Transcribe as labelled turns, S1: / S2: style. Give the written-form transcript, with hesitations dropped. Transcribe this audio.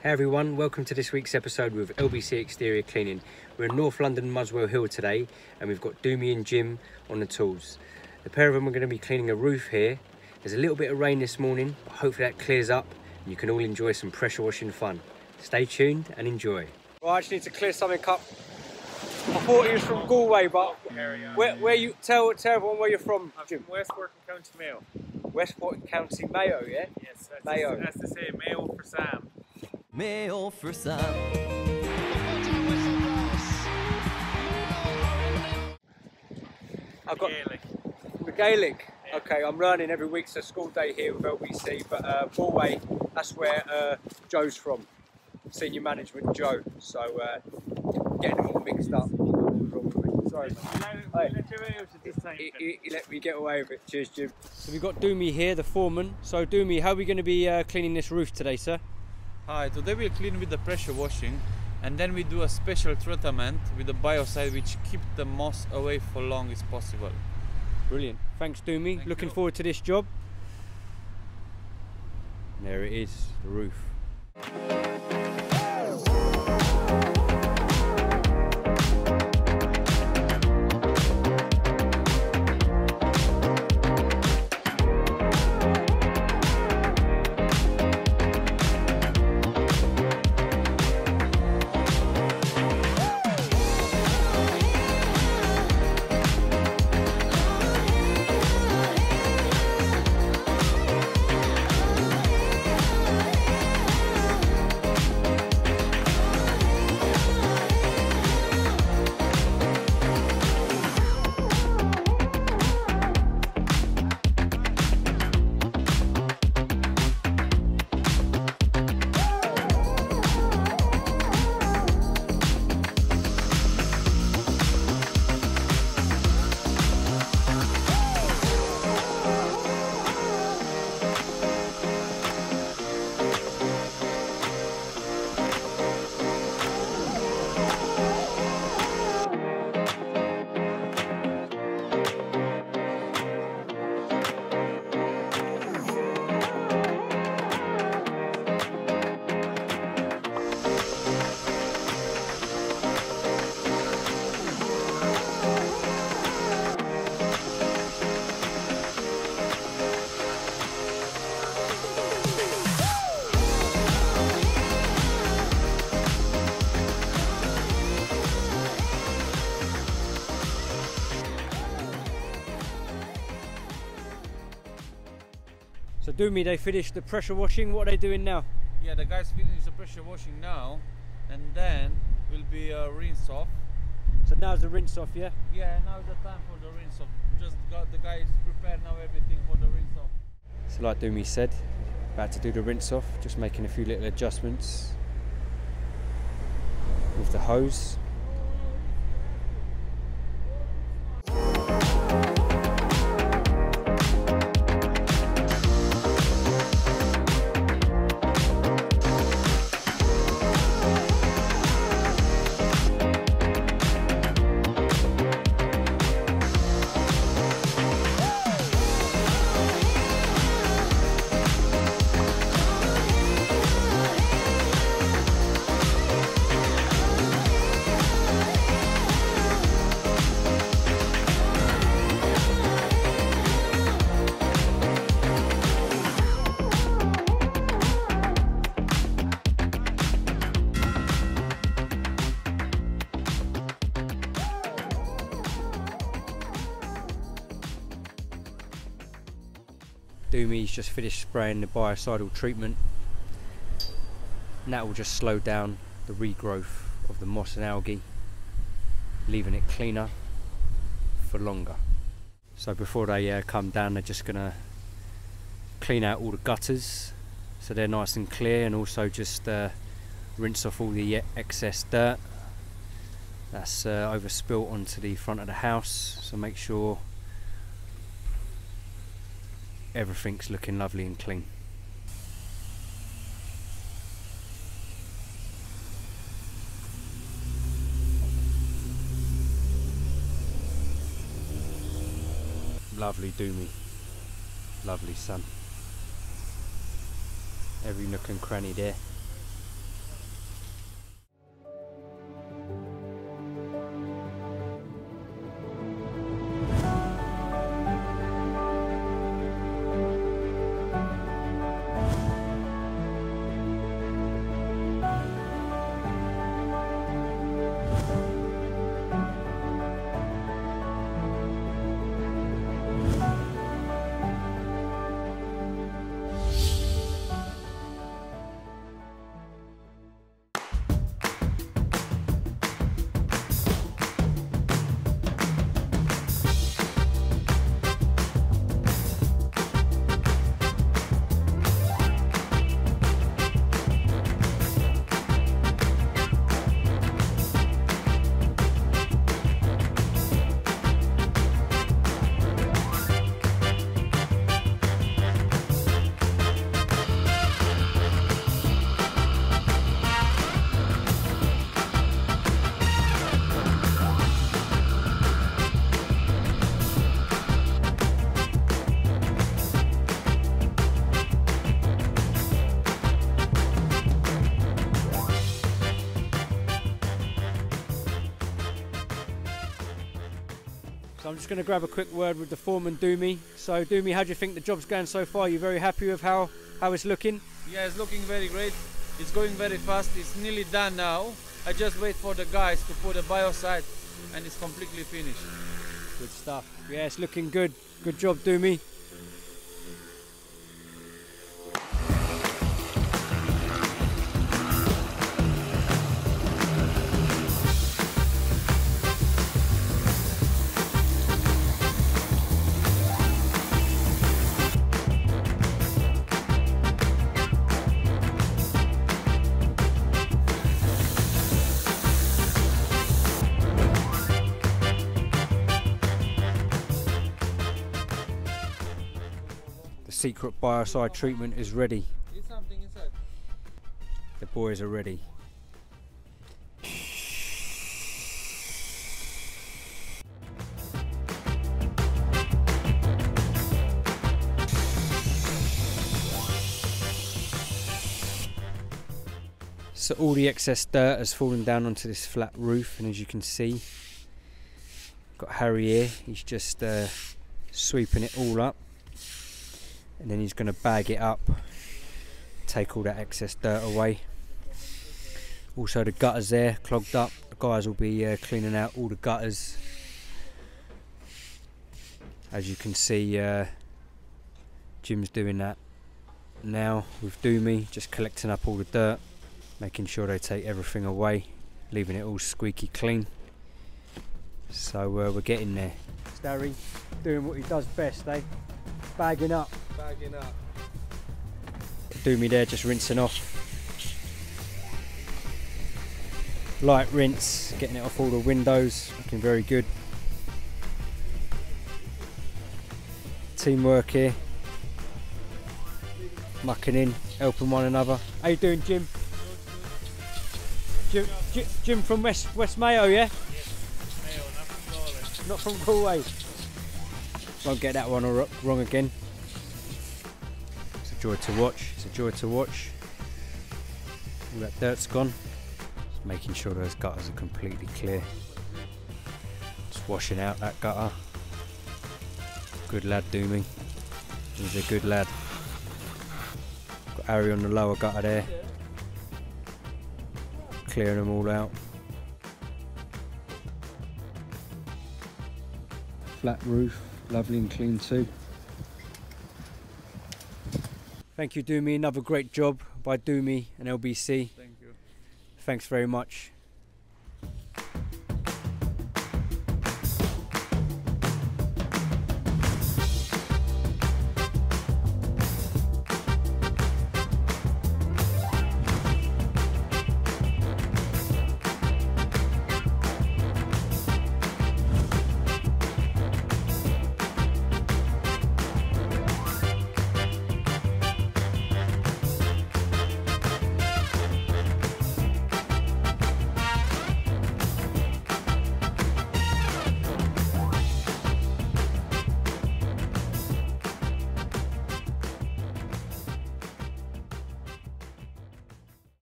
S1: Hey everyone, welcome to this week's episode with LBC Exterior Cleaning. We're in North London, Muswell Hill today, and we've got Doomy and Jim on the tools. The pair of them are going to be cleaning a roof here. There's a little bit of rain this morning, but hopefully that clears up and you can all enjoy some pressure washing fun. Stay tuned and enjoy. Well, I just need to clear something up. I thought he was from Galway, but where you tell everyone where you're from, Jim?
S2: Westport and County Mayo.
S1: Westport and County Mayo, yeah?
S2: Yes,
S1: Mayo.
S2: As to say, Mayo for Sam.
S3: Mayo for Sam.
S1: I've got
S2: Gaelic.
S1: the Gaelic.
S2: Yeah.
S1: Okay, I'm learning every week. So school day here with LBC, but Galway, that's where Joe's from. Senior management Joe. So getting them all mixed up. Sorry, he let me get away with it. Cheers, Jim. So we've got Doomy here, the foreman. So Doomy, how are we going to be cleaning this roof today, sir?
S4: Hi, today we'll clean with the pressure washing, and then we do a special treatment with the biocide which keep the moss away for long as possible.
S1: Brilliant. Thanks, Doomy. Looking forward to this job. There it is, the roof. So Doomy, they finished the pressure washing. What are they doing now?
S4: Yeah, the guys finish the pressure washing now, and then will be a rinse off.
S1: So now's the rinse off, yeah?
S4: Yeah, now is the time for the rinse off. Just got the guys prepared now everything for the rinse off.
S1: So like Doomy said, about to do the rinse off, just making a few little adjustments with the hose. Doomy's just finished spraying the biocidal treatment, and that will just slow down the regrowth of the moss and algae, leaving it cleaner for longer. So before they come down, they're just going to clean out all the gutters so they're nice and clear, and also just rinse off all the excess dirt that's overspilt onto the front of the house. So make sure everything's looking lovely and clean. Lovely Doomy, lovely sun. Every nook and cranny there. So I'm just going to grab a quick word with the foreman, Doomy. So Doomy, how do you think the job's going so far? You very happy with how it's looking?
S4: Yeah, it's looking very great. It's going very fast. It's nearly done now. I just wait for the guys to put a biocide and it's completely finished.
S1: Good stuff. Yeah, it's looking good. Good job, Doomy. Secret biocide treatment is ready.
S4: Is something inside?
S1: The boys are ready. So all the excess dirt has fallen down onto this flat roof, and as you can see, got Harry here. He's just sweeping it all up. And then he's going to bag it up, take all that excess dirt away. Also the gutters there clogged up. The guys will be cleaning out all the gutters. As you can see, Jim's doing that now with Doomy, just collecting up all the dirt, making sure they take everything away, leaving it all squeaky clean. So we're getting there. Starry doing what he does best, eh? Bagging up.
S2: Bagging up.
S1: Doomy there just rinsing off. Light rinse, getting it off all the windows, looking very good. Teamwork here. Mucking in, helping one another. How you doing, Jim? Jim from West Mayo, yeah?
S2: Mayo, not from Galway.
S1: Not from Galway. Won't get that one wrong again. It's a joy to watch. It's a joy to watch. All that dirt's gone. Just making sure those gutters are completely clear. Just washing out that gutter. Good lad, Doomy. He's a good lad. Got Harry on the lower gutter there. Clearing them all out. Flat roof. Lovely and clean too. Thank you, Doomy. Another great job by Doomy and LBC.
S4: Thank you.
S1: Thanks very much.